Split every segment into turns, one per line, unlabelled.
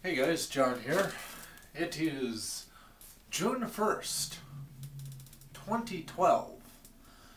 Hey guys, John here. It is June 1st, 2012,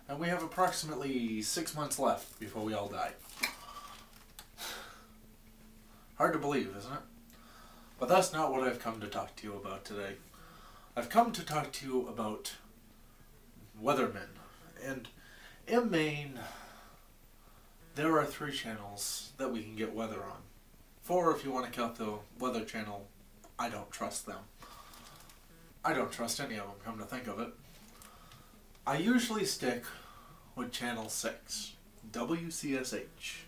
and we have approximately 6 months left before we all die. Hard to believe, isn't it? But that's not what I've come to talk to you about today. I've come to talk to you about Weathermen. And in Maine, there are 3 channels that we can get weather on. 4 if you want to count the Weather Channel. I don't trust them. I don't trust any of them, come to think of it. I usually stick with Channel 6, WCSH,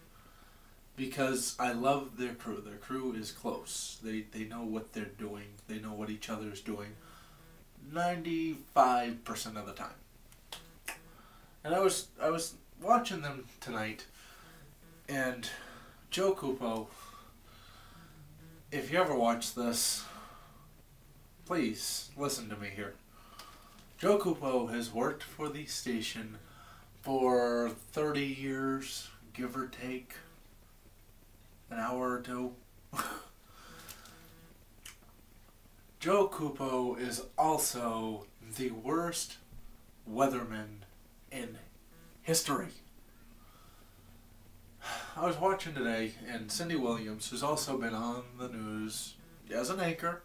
because I love their crew. Their crew is close. They know what they're doing. They know what each other is doing 95% of the time. And I was watching them tonight, and Joe Cupo, if you ever watch this, please listen to me here. Joe Cupo has worked for the station for 30 years, give or take an hour or two. Joe Cupo is also the worst weatherman in history. I was watching today, and Cindy Williams, who's also been on the news as an anchor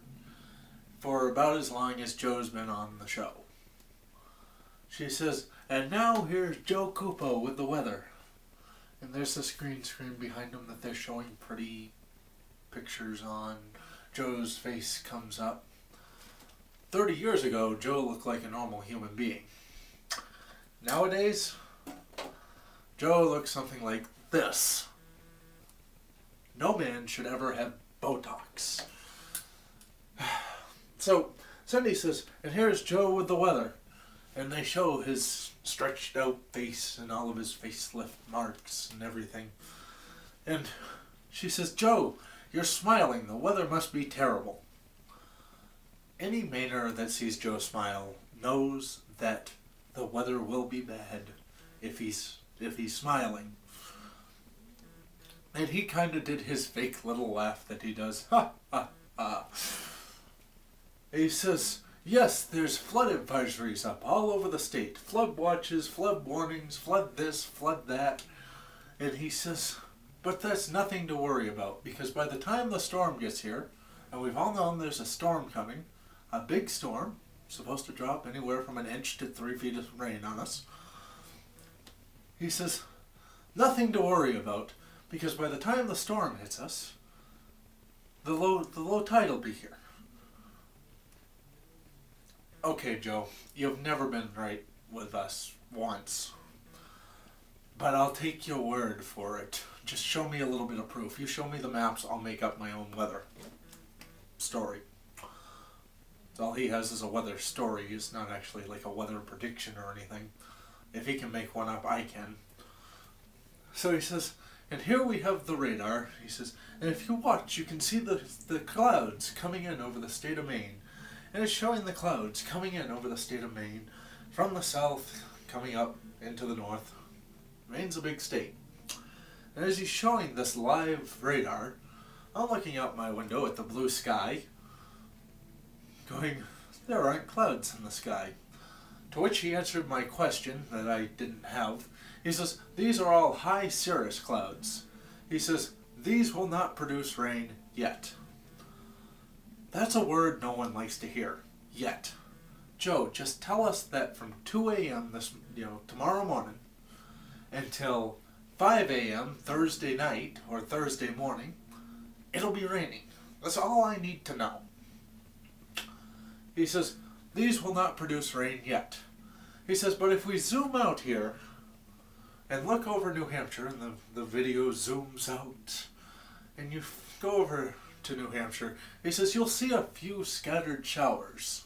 for about as long as Joe's been on the show. She says, and now here's Joe Cupo with the weather. And there's the screen behind them that they're showing pretty pictures on. Joe's face comes up. 30 years ago, Joe looked like a normal human being. Nowadays, Joe looks something like this. No man should ever have Botox. So Cindy says, and here's Joe with the weather. And they show his stretched out face and all of his facelift marks and everything. And she says, Joe, you're smiling. The weather must be terrible. Any Mainer that sees Joe smile knows that the weather will be bad if he's smiling. And he kind of did his fake little laugh that he does. Ha, ha, ha. He says, yes, there's flood advisories up all over the state. Flood watches, flood warnings, flood this, flood that. And he says, but that's nothing to worry about, because by the time the storm gets here, and we've all known there's a storm coming, a big storm, supposed to drop anywhere from 1 inch to 3 feet of rain on us. He says, nothing to worry about, because by the time the storm hits us, the low tide will be here. Okay, Joe, you've never been right with us once, but I'll take your word for it. Just show me a little bit of proof. You show me the maps, I'll make up my own weather story. All he has is a weather story. It's not actually like a weather prediction or anything. If he can make one up, I can. So he says, and here we have the radar. He says, and if you watch, you can see the clouds coming in over the state of Maine. And it's showing the clouds coming in over the state of Maine from the south, coming up into the north. Maine's a big state. And as he's showing this live radar, I'm looking out my window at the blue sky, going, there aren't clouds in the sky. To which he answered my question that I didn't have. He says, these are all high cirrus clouds. He says, these will not produce rain yet. That's a word no one likes to hear. Yet. Joe, just tell us that from 2 a.m. tomorrow morning until 5 a.m. Thursday night or Thursday morning, it'll be raining. That's all I need to know. He says, these will not produce rain yet. He says, but if we zoom out here and look over New Hampshire, and the video zooms out, and you go over to New Hampshire, he says, you'll see a few scattered showers.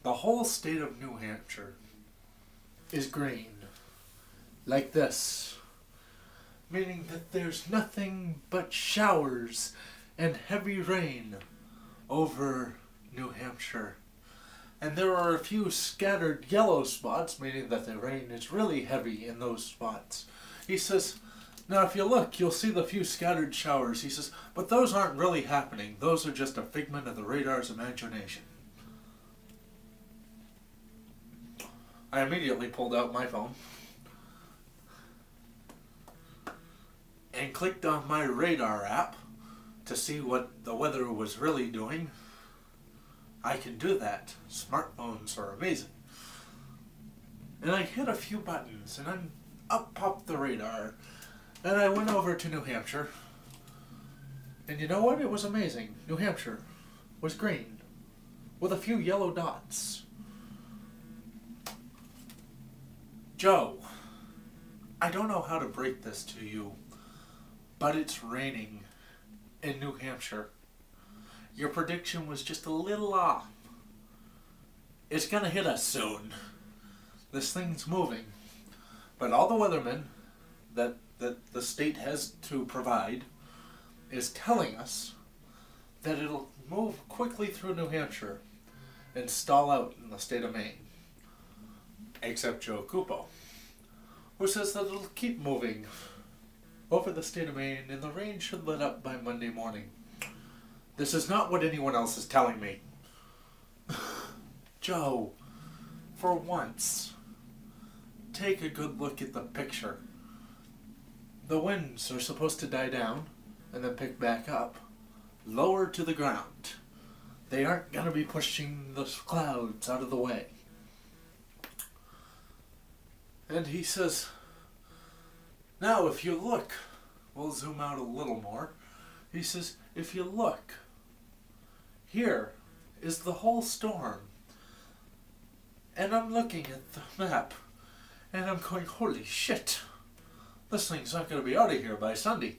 The whole state of New Hampshire is green, like this, meaning that there's nothing but showers and heavy rain over New Hampshire. And there are a few scattered yellow spots, meaning that the rain is really heavy in those spots. He says, Now, if you look, you'll see the few scattered showers. He says, but those aren't really happening. Those are just a figment of the radar's imagination. I immediately pulled out my phone and clicked on my radar app to see what the weather was really doing. I can do that. Smartphones are amazing. And I hit a few buttons, and then up popped the radar. And I went over to New Hampshire. And you know what? It was amazing. New Hampshire was green, with a few yellow dots. Joe, I don't know how to break this to you, but it's raining in New Hampshire. Your prediction was just a little off. It's gonna hit us soon. This thing's moving. But all the weathermen that the state has to provide is telling us that it'll move quickly through New Hampshire and stall out in the state of Maine. Except Joe Cupo, who says that it'll keep moving over the state of Maine and the rain should let up by Monday morning. This is not what anyone else is telling me. Joe, for once, take a good look at the picture. The winds are supposed to die down and then pick back up, lower to the ground. They aren't going to be pushing the clouds out of the way. And he says, now if you look, we'll zoom out a little more. He says, if you look, here is the whole storm. And I'm looking at the map, and I'm going, holy shit, this thing's not going to be out of here by Sunday,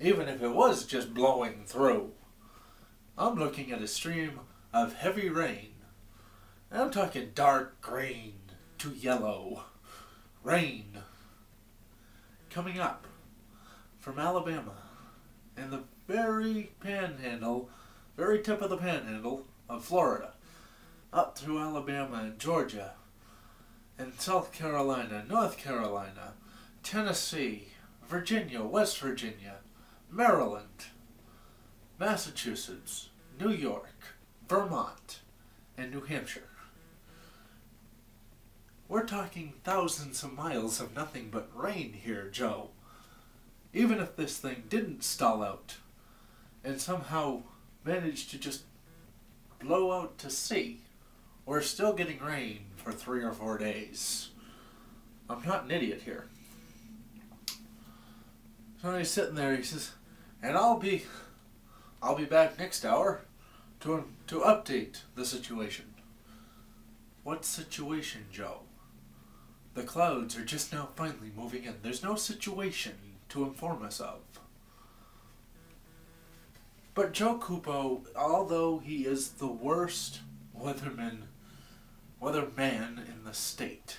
even if it was just blowing through. I'm looking at a stream of heavy rain, and I'm talking dark green to yellow rain coming up from Alabama and the very panhandle, very tip of the panhandle of Florida, up through Alabama and Georgia and South Carolina, North Carolina, Tennessee, Virginia, West Virginia, Maryland, Massachusetts, New York, Vermont, and New Hampshire. We're talking thousands of miles of nothing but rain here, Joe. Even if this thing didn't stall out and somehow managed to just blow out to sea, we're still getting rain for 3 or 4 days. I'm not an idiot here. So he's sitting there, he says, and I'll be back next hour to update the situation. What situation, Joe? The clouds are just now finally moving in. There's no situation to inform us of. But Joe Cupo, although he is the worst weatherman in the state,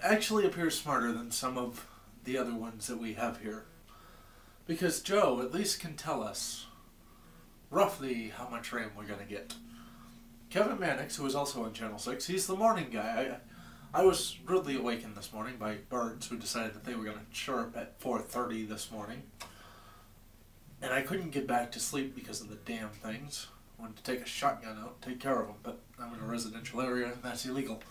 actually appears smarter than some of the other ones that we have here. Because Joe at least can tell us roughly how much rain we're going to get. Kevin Mannix, who is also on Channel 6, he's the morning guy. I was rudely awakened this morning by birds who decided that they were going to chirp at 4:30 this morning. And I couldn't get back to sleep because of the damn things. I wanted to take a shotgun out, take care of them, but I'm in a residential area and that's illegal.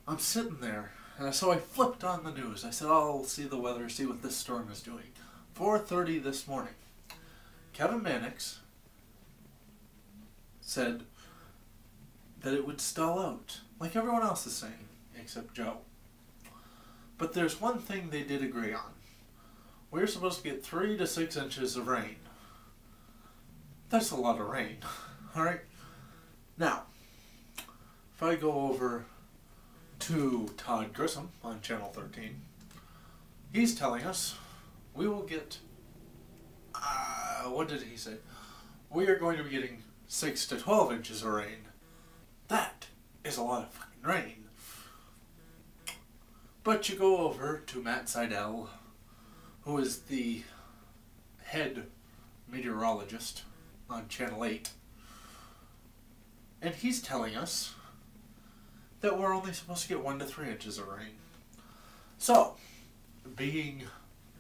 I'm sitting there, and so I flipped on the news. I said, I'll see the weather, see what this storm is doing. 4:30 this morning. Kevin Mannix said that it would stall out, like everyone else is saying, except Joe. But there's one thing they did agree on. We're supposed to get 3 to 6 inches of rain. That's a lot of rain, alright? Now, if I go over to Todd Grissom on Channel 13, he's telling us we will get, what did he say? We are going to be getting 6 to 12 inches of rain. That is a lot of fucking rain. But you go over to Matt Seidel, who is the head meteorologist on Channel 8, and he's telling us that we're only supposed to get 1 to 3 inches of rain. So, being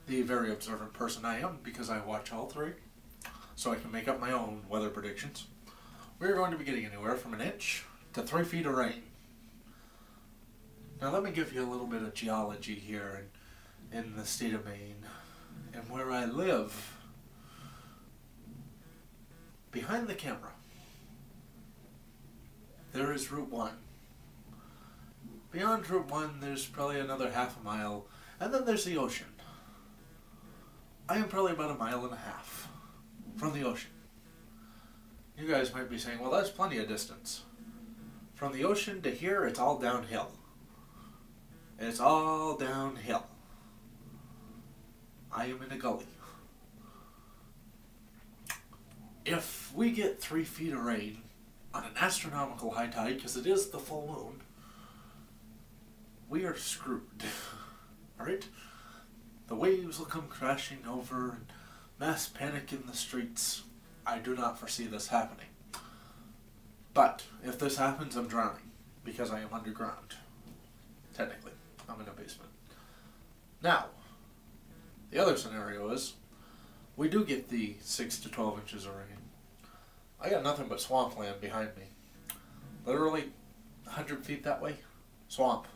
the very observant person I am, because I watch all three, so I can make up my own weather predictions, we're going to be getting anywhere from 1 inch to 3 feet of rain. Now let me give you a little bit of geology here in the state of Maine and where I live. Behind the camera, there is Route 1. Beyond Route 1, there's probably another half a mile, and then there's the ocean. I am probably about 1.5 miles from the ocean. You guys might be saying, well, that's plenty of distance. From the ocean to here, it's all downhill. It's all downhill. I am in a gully. If we get 3 feet of rain on an astronomical high tide, because it is the full moon, we are screwed. Alright? The waves will come crashing over and mass panic in the streets. I do not foresee this happening. But if this happens, I'm drowning because I am underground. Technically, I'm in a basement. Now, the other scenario is we do get the 6 to 12 inches of rain. I got nothing but swampland behind me. Literally 100 feet that way, swamp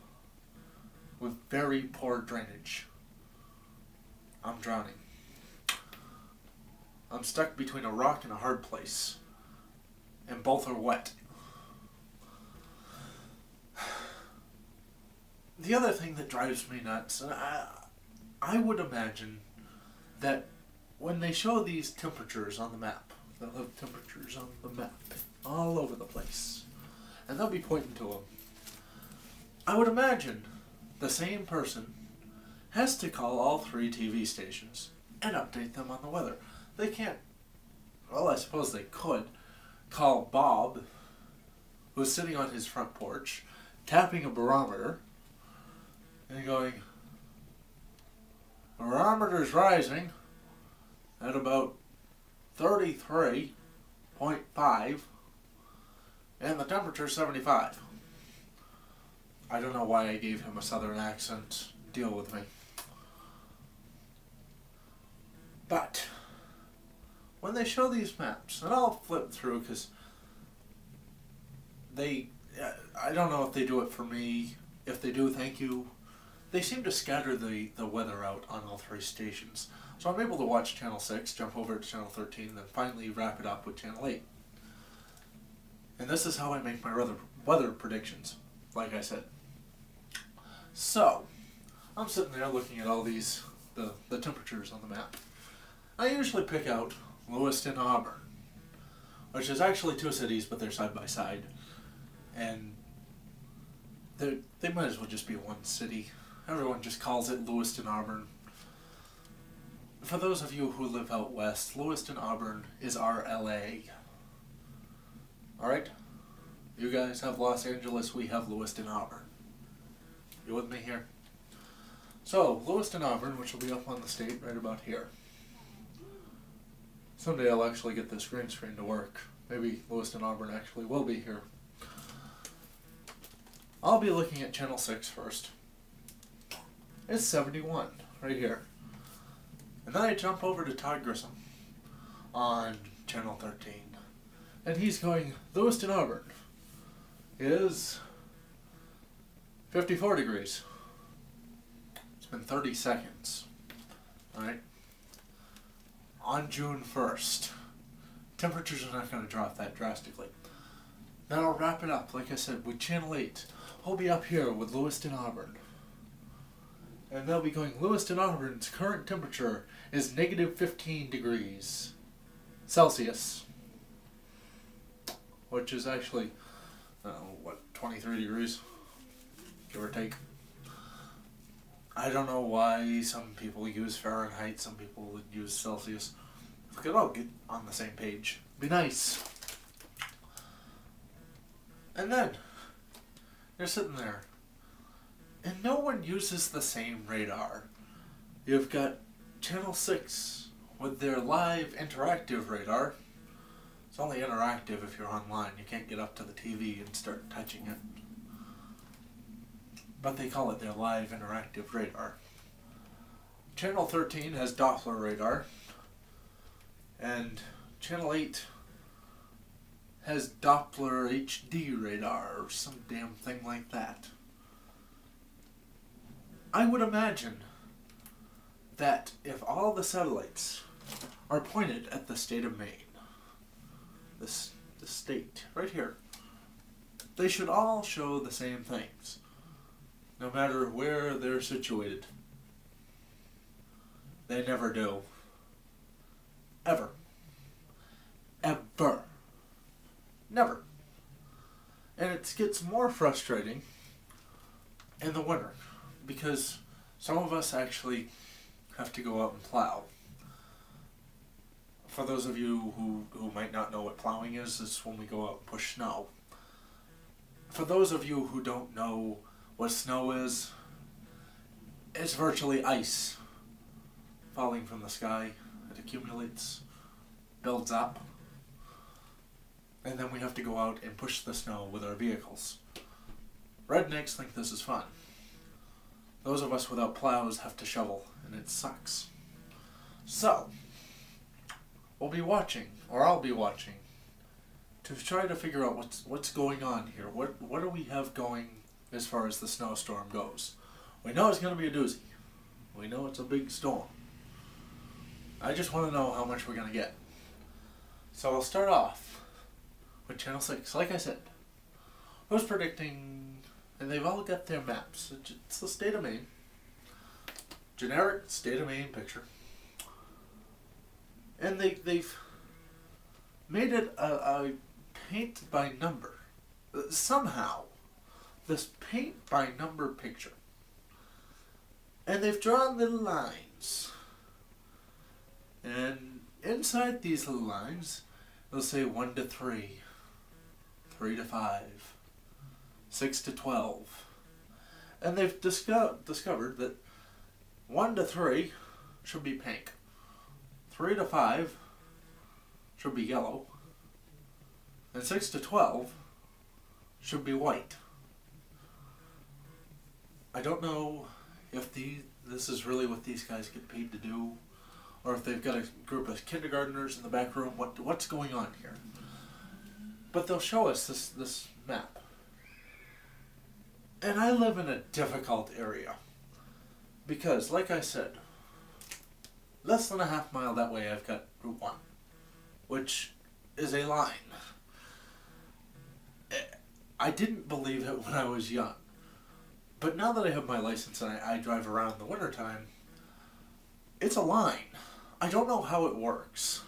with very poor drainage. I'm drowning. I'm stuck between a rock and a hard place, and both are wet. The other thing that drives me nuts, and I would imagine that when they show these temperatures on the map, they'll have temperatures on the map all over the place, and they'll be pointing to them. I would imagine the same person has to call all 3 TV stations and update them on the weather. They can't, well, I suppose they could call Bob, who's sitting on his front porch, tapping a barometer, and going, barometer's rising at about 33.5, and the temperature's 75. I don't know why I gave him a southern accent. Deal with me. But when they show these maps, and I'll flip through because I don't know if they do it for me. If they do, thank you. They seem to scatter the weather out on all 3 stations. So I'm able to watch Channel 6, jump over to Channel 13, and then finally wrap it up with Channel 8. And this is how I make my weather predictions, like I said. So, I'm sitting there looking at all these, the temperatures on the map. I usually pick out Lewiston, Auburn, which is actually 2 cities, but they're side by side. And they might as well just be one city. Everyone just calls it Lewiston, Auburn. For those of you who live out west, Lewiston, Auburn is our LA. Alright? You guys have Los Angeles, we have Lewiston, Auburn. You with me here? So, Lewiston, Auburn, which will be up on the state right about here. Someday I'll actually get this green screen to work. Maybe Lewiston, Auburn actually will be here. I'll be looking at Channel 6 first. It's 71, right here. And then I jump over to Todd Grissom on Channel 13. And he's going, Lewiston, Auburn is 54 degrees. It's been 30 seconds. Alright? On June 1st. Temperatures are not going to drop that drastically. Then I'll wrap it up, like I said, with Channel 8. I'll be up here with Lewiston, Auburn. And they'll be going, Lewiston, Auburn's current temperature is negative 15 degrees Celsius. Which is actually, 23 degrees? Give or take. I don't know why some people use Fahrenheit, some people would use Celsius. We could all get on the same page. Be nice. And then, you're sitting there, and no one uses the same radar. You've got Channel 6 with their live interactive radar. It's only interactive if you're online. You can't get up to the TV and start touching it. but they call it their live interactive radar. Channel 13 has Doppler radar, and Channel 8 has Doppler HD radar, or some damn thing like that. I would imagine that if all the satellites are pointed at the state of Maine, the state, right here, they should all show the same things, no matter where they're situated. They never do. Ever. Ever. Never. And it gets more frustrating in the winter, because some of us actually have to go out and plow. For those of you who might not know what plowing is, it's when we go out and push snow. For those of you who don't know what snow is, it's virtually ice falling from the sky. It accumulates, builds up, and then we have to go out and push the snow with our vehicles. Rednecks think this is fun. Those of us without plows have to shovel, and it sucks. So, we'll be watching, or I'll be watching, to try to figure out what's going on here. What do we have going as far as the snowstorm goes? We know it's going to be a doozy. We know it's a big storm. I just want to know how much we're going to get. So I'll start off with Channel 6. Like I said, I was predicting, and they've all got their maps. It's the state of Maine. Generic state of Maine picture. And they've made it a paint by number. Somehow, this paint by number picture. And they've drawn little lines. And inside these little lines, they'll say 1 to 3, 3 to 5, 6 to 12. And they've discovered that 1 to 3 should be pink. 3 to 5 should be yellow. And 6 to 12 should be white. I don't know if this is really what these guys get paid to do, or if they've got a group of kindergartners in the back room. What's going on here? But they'll show us this map. And I live in a difficult area. Because, like I said, less than a half mile that way I've got Route 1, which is a line. I didn't believe it when I was young. But now that I have my license and I drive around in the wintertime, it's a line. I don't know how it works,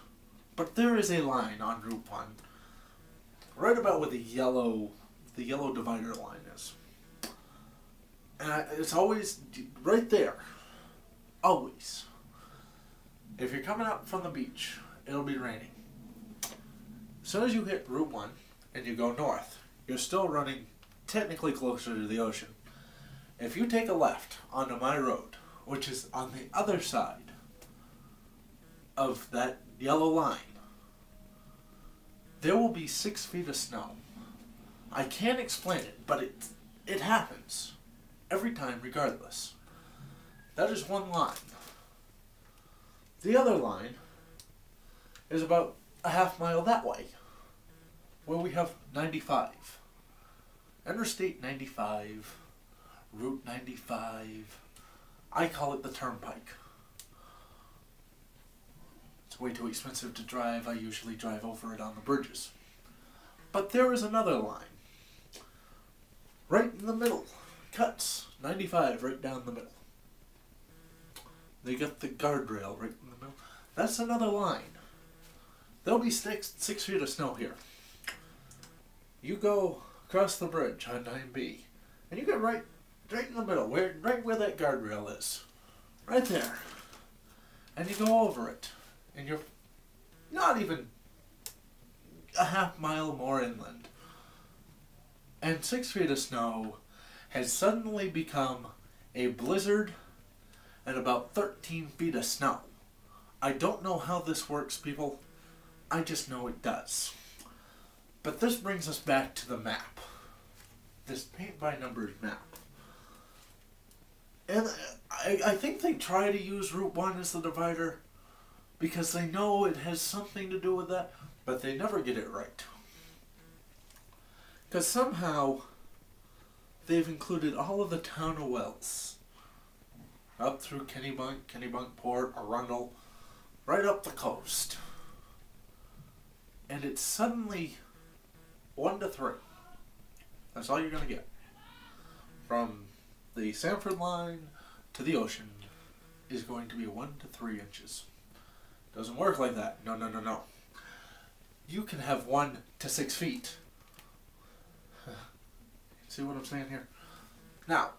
but there is a line on Route 1, right about where the yellow divider line is. And it's always right there. Always. If you're coming up from the beach, it'll be raining. As soon as you hit Route 1 and you go north, you're still running technically closer to the ocean. If you take a left onto my road, which is on the other side of that yellow line, there will be 6 feet of snow. I can't explain it, but it happens every time regardless. That is one line. The other line is about a half mile that way, where we have 95. Interstate 95, Route 95, I call it the Turnpike. It's way too expensive to drive. I usually drive over it on the bridges. But there is another line, right in the middle, cuts 95 right down the middle. They got the guardrail right in the middle. That's another line. There'll be 6 feet of snow here. You go across the bridge on 9B, and you get right in the middle, right where that guardrail is. Right there. And you go over it, and you're not even a half mile more inland. And 6 feet of snow has suddenly become a blizzard and about 13 feet of snow. I don't know how this works, people. I just know it does. But this brings us back to the map. This paint by numbers map. And I think they try to use Route 1 as the divider because they know it has something to do with that, but they never get it right. Because somehow they've included all of the town of Wells, up through Kennebunkport, Arundel, right up the coast. And it's suddenly 1 to 3. That's all you're going to get. From the Sanford line to the ocean is going to be 1 to 3 inches. Doesn't work like that. No, no, no, no. You can have 1 to 6 feet. See what I'm saying here? Now,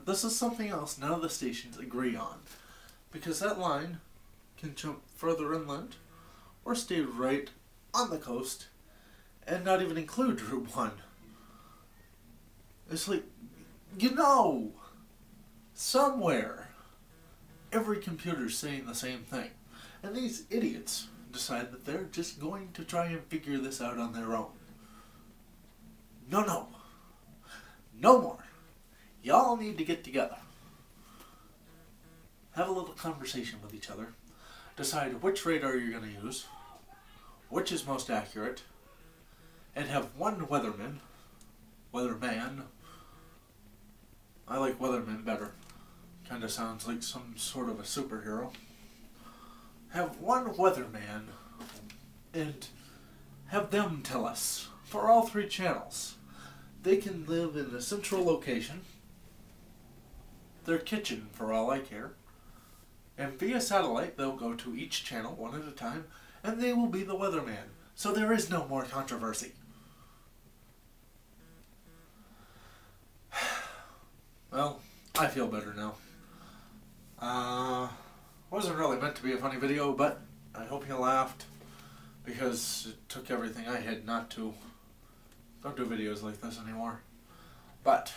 this is something else none of the stations agree on. Because that line can jump further inland or stay right on the coast and not even include Route 1. It's like, somewhere every computer's saying the same thing. And these idiots decide that they're just going to try and figure this out on their own. No, no. No more. Y'all need to get together. Have a little conversation with each other. Decide which radar you're going to use, which is most accurate, and have one weatherman. I like weatherman better. Kind of sounds like some sort of a superhero. Have one weatherman and have them tell us for all 3 channels. They can live in a central location, their kitchen for all I care, and via satellite they'll go to each channel 1 at a time, and they will be the weatherman. So there is no more controversy. Well, I feel better now. Wasn't really meant to be a funny video, but I hope you laughed, because it took everything I had not to. Don't do videos like this anymore. But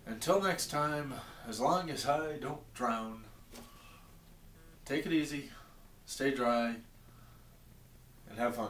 until next time, as long as I don't drown, take it easy, stay dry, and have fun.